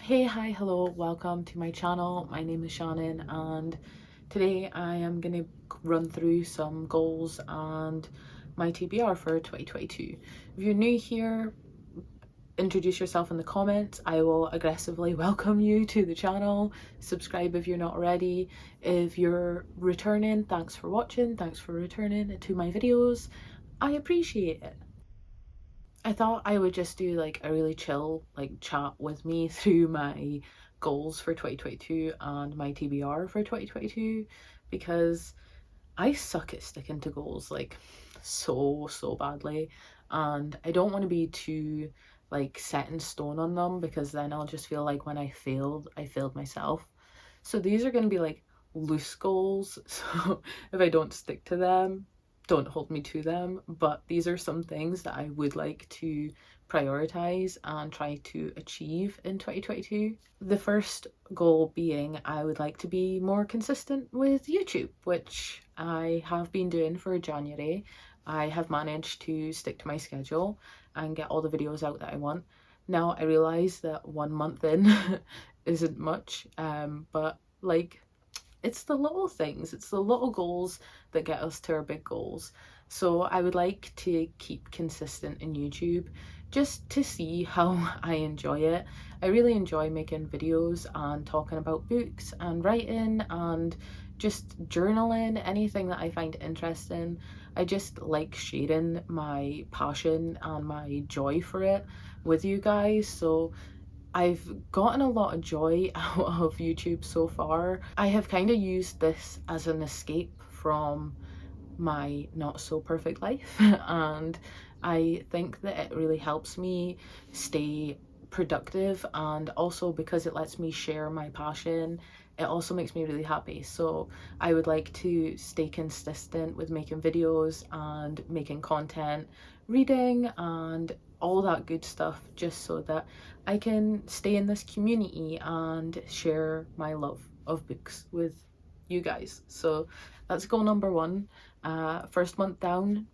Hey, hi, hello, welcome to my channel. My name is Shannon, and today I am going to run through some goals and my TBR for 2022. If you're new here, introduce yourself in the comments. I will aggressively welcome you to the channel. Subscribe if you're not already. If you're returning, thanks for watching, thanks for returning to my videos. I appreciate it. I thought I would just do like a really chill chat with me through my goals for 2022 and my TBR for 2022 because I suck at sticking to goals like so badly, and I don't want to be too set in stone on them because then I'll just feel like when I failed myself. So these are going to be like loose goals, so if I don't stick to them, don't hold me to them, but these are some things that I would like to prioritize and try to achieve in 2022. The first goal being I would like to be more consistent with YouTube, which I have been doing for January. I have managed to stick to my schedule and get all the videos out that I want. Now I realise that 1 month in isn't much, but it's the little things, it's the little goals that get us to our big goals. So I would like to keep consistent in YouTube just to see how I enjoy it. I really enjoy making videos and talking about books and writing and just journaling, anything that I find interesting. I just like sharing my passion and my joy for it with you guys. So I've gotten a lot of joy out of YouTube so far. I have kind of used this as an escape from my not so perfect life and I think that it really helps me stay productive, and also because it lets me share my passion, it also makes me really happy. So I would like to stay consistent with making videos and making content, reading and all that good stuff, just so that I can stay in this community and share my love of books with you guys. So that's goal number one. First month down,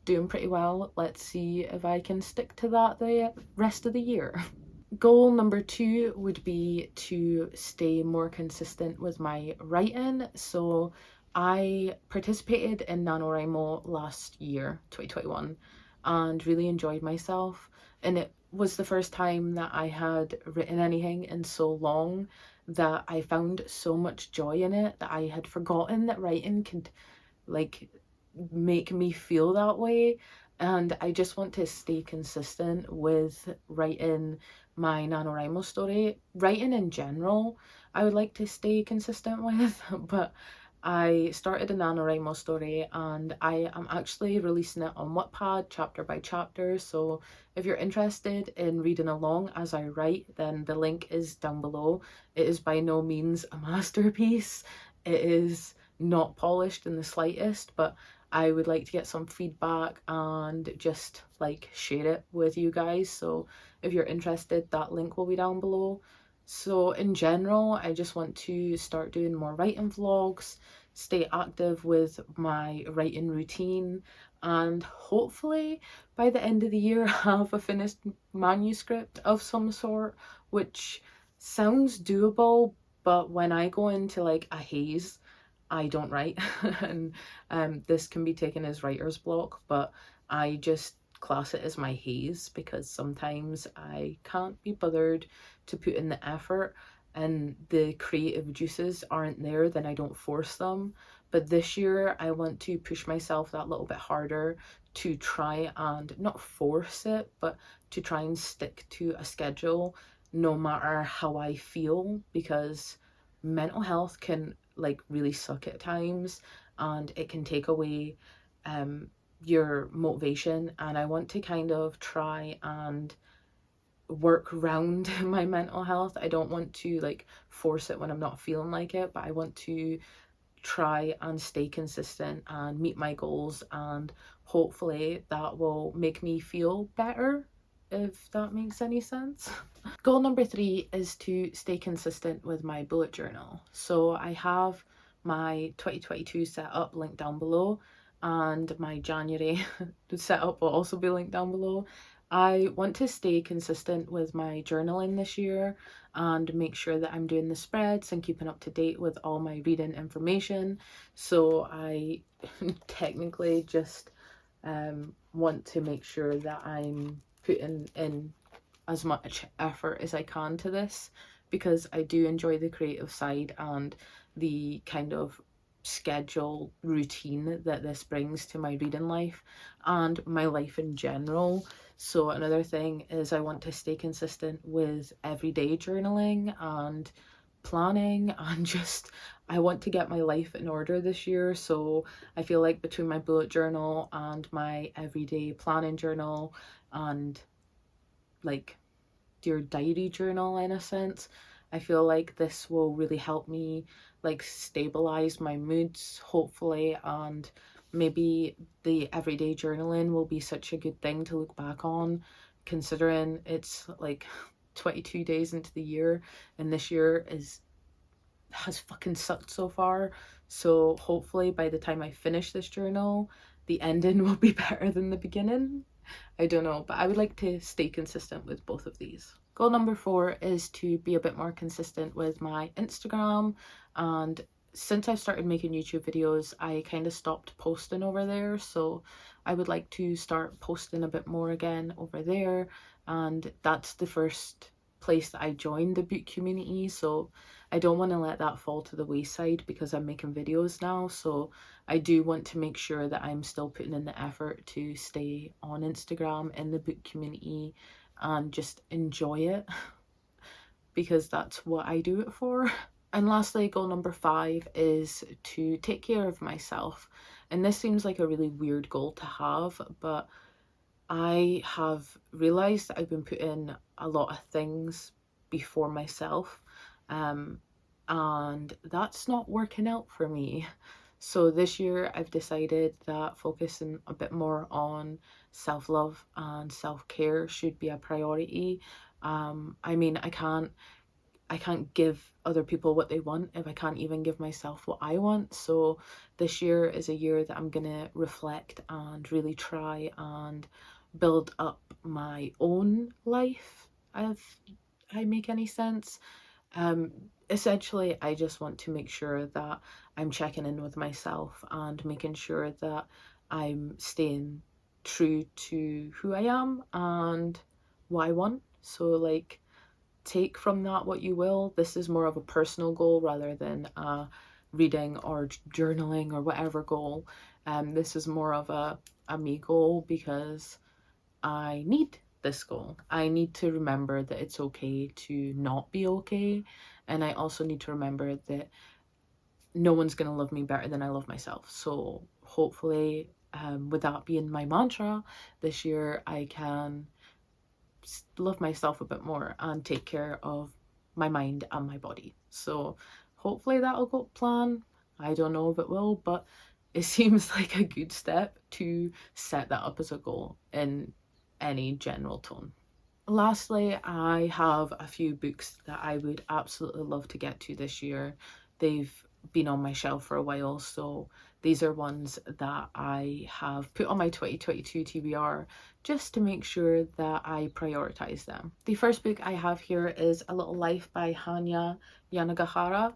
doing pretty well. Let's see if I can stick to that the rest of the year. Goal number two would be to stay more consistent with my writing. So I participated in NaNoWriMo last year, 2021, and really enjoyed myself. And it was the first time that I had written anything in so long that I found so much joy in it that I had forgotten that writing could make me feel that way. And I just want to stay consistent with writing my NaNoWriMo story. Writing in general, I would like to stay consistent with, but I started a NaNoWriMo story and I am actually releasing it on Wattpad chapter by chapter. So if you're interested in reading along as I write, then the link is down below. It is by no means a masterpiece. It is not polished in the slightest, but I would like to get some feedback and just share it with you guys. So if you're interested, that link will be down below. So in general, I just want to start doing more writing vlogs, stay active with my writing routine, and hopefully by the end of the year have a finished manuscript of some sort, which sounds doable, but when I go into a haze, I don't write. And this can be taken as writer's block, but I just class it as my haze because sometimes I can't be bothered to put in the effort and the creative juices aren't there, then I don't force them. But this year I want to push myself that little bit harder to try and not force it, but to try and stick to a schedule no matter how I feel, because mental health can really suck at times and it can take away your motivation, and I want to kind of try and work around my mental health. I don't want to force it when I'm not feeling like it, but I want to try and stay consistent and meet my goals, and hopefully that will make me feel better, if that makes any sense. Goal number three is to stay consistent with my bullet journal. So I have my 2022 setup linked down below, and my January setup will also be linked down below. I want to stay consistent with my journaling this year, and make sure that I'm doing the spreads and keeping up to date with all my reading information. So I technically just want to make sure that I'm putting in as much effort as I can to this, because I do enjoy the creative side and the kind of schedule routine that this brings to my reading life and my life in general. So another thing is I want to stay consistent with everyday journaling and planning, and just I want to get my life in order this year. So I feel like between my bullet journal and my everyday planning journal and like your diary journal in a sense, I feel like this will really help me like stabilize my moods, hopefully, and maybe the everyday journaling will be such a good thing to look back on, considering it's like 22 days into the year and this year has fucking sucked so far. So hopefully by the time I finish this journal, the ending will be better than the beginning. I don't know, but I would like to stay consistent with both of these. Goal number 4 is to be a bit more consistent with my Instagram, and since I've started making YouTube videos, I kind of stopped posting over there, so I would like to start posting a bit more again over there, and that's the first place that I joined the book community, so I don't want to let that fall to the wayside because I'm making videos now. So I do want to make sure that I'm still putting in the effort to stay on Instagram in the book community and just enjoy it, because that's what I do it for. And lastly, goal number 5 is to take care of myself. And this seems like a really weird goal to have, but I have realised that I've been putting a lot of things before myself, and that's not working out for me. So this year I've decided that focusing a bit more on self-love and self-care should be a priority. I mean, I can't give other people what they want if I can't even give myself what I want. So this year is a year that I'm gonna reflect and really try and build up my own life, if I make any sense. Essentially, I just want to make sure that I'm checking in with myself and making sure that I'm staying true to who I am and what I want. So like, take from that what you will. This is more of a personal goal rather than a reading or journaling or whatever goal. This is more of a me goal because I need this goal. I need to remember that it's okay to not be okay, and I also need to remember that no one's gonna love me better than I love myself. So hopefully, with that being my mantra this year, I can love myself a bit more and take care of my mind and my body. So hopefully that'll go plan. I don't know if it will, but it seems like a good step to set that up as a goal in any general tone. Lastly, I have a few books that I would absolutely love to get to this year. They've been on my shelf for a while, so these are ones that I have put on my 2022 TBR just to make sure that I prioritize them. The first book I have here is A Little Life by Hanya, Yanagihara.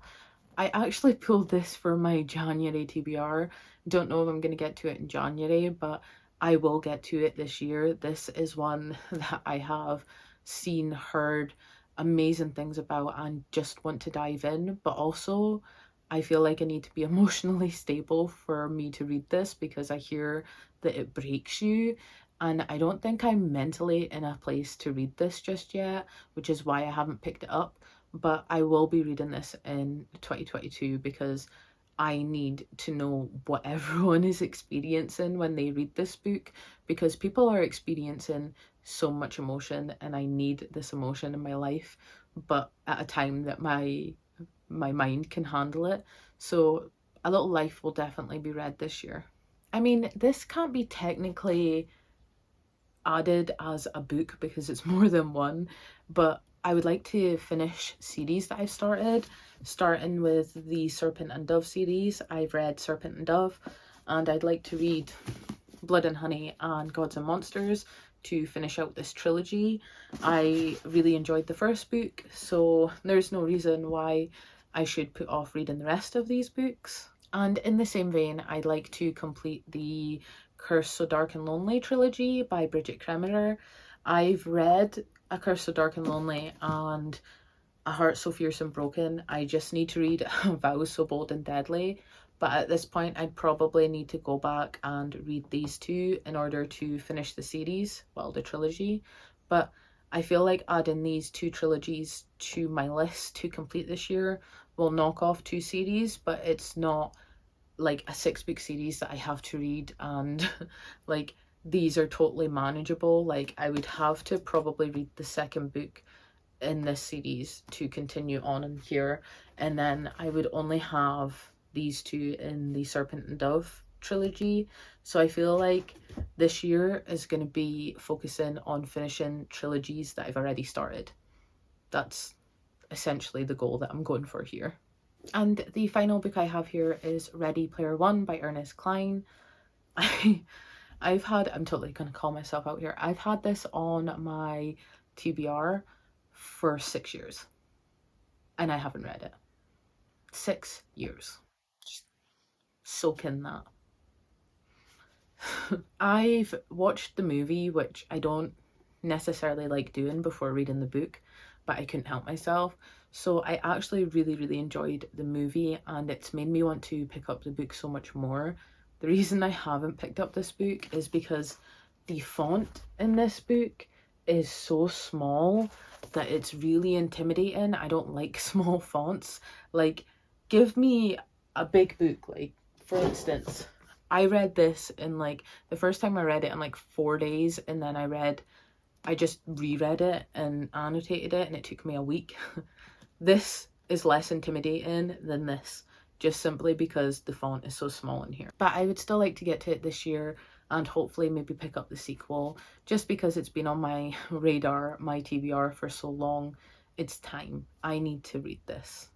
I actually pulled this for my January TBR. Don't know if I'm going to get to it in January, but I will get to it this year. This is one that I have seen, heard amazing things about and just want to dive in, but also I feel like I need to be emotionally stable for me to read this because I hear that it breaks you, and I don't think I'm mentally in a place to read this just yet, which is why I haven't picked it up. But I will be reading this in 2022 because I need to know what everyone is experiencing when they read this book, because people are experiencing so much emotion and I need this emotion in my life, but at a time that my mind can handle it. So A Little Life will definitely be read this year. I mean, this can't be technically added as a book because it's more than one, but I would like to finish series that I've started, starting with the Serpent and Dove series. I've read Serpent and Dove, and I'd like to read Blood and Honey and Gods and Monsters to finish out this trilogy. I really enjoyed the first book, so there's no reason why I should put off reading the rest of these books. And in the same vein, I'd like to complete the Curse So Dark and Lonely trilogy by Bridget Kremerer. I've read A Curse So Dark and Lonely and A Heart So Fierce and Broken. I just need to read Vows So Bold and Deadly. But at this point, I'd probably need to go back and read these two in order to finish the series, well, the trilogy. But I feel like adding these two trilogies to my list to complete this year will knock off two series, but it's not like a 6-book series that I have to read, and like these are totally manageable. Like I would have to probably read the second book in this series to continue on in here, and then I would only have these two in the Serpent and Dove trilogy. So I feel like this year is going to be focusing on finishing trilogies that I've already started. That's essentially the goal that I'm going for here. And the final book I have here is Ready Player One by Ernest Cline. I'm totally going to call myself out here. I've had this on my TBR for 6 years and I haven't read it. 6 years. Just soak in that. I've watched the movie, which I don't necessarily like doing before reading the book, but I couldn't help myself. So I actually really enjoyed the movie, and it's made me want to pick up the book so much more. The reason I haven't picked up this book is because the font in this book is so small that it's really intimidating. I don't like small fonts. Like, give me a big book. Like, for instance, I read this in like, the first time I read it in like 4 days, and then I just reread it and annotated it, and it took me a week. This is less intimidating than this, just simply because the font is so small in here. But I would still like to get to it this year and hopefully maybe pick up the sequel, just because it's been on my radar, my TBR for so long. It's time. I need to read this.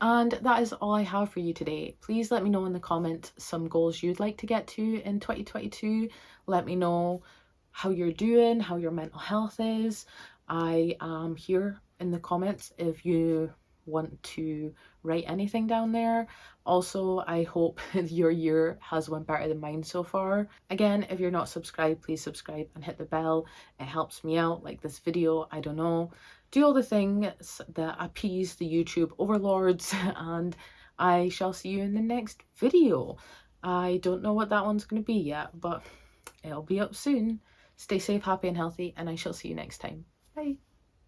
And that is all I have for you today. Please let me know in the comments some goals you'd like to get to in 2022. Let me know how you're doing, how your mental health is. I am here in the comments if you want to write anything down there. Also, I hope your year has went better than mine so far. Again, if you're not subscribed, please subscribe and hit the bell. It helps me out, like this video, I don't know. Do all the things that appease the YouTube overlords, and I shall see you in the next video. I don't know what that one's going to be yet, but it'll be up soon. Stay safe, happy and healthy, and I shall see you next time. Bye.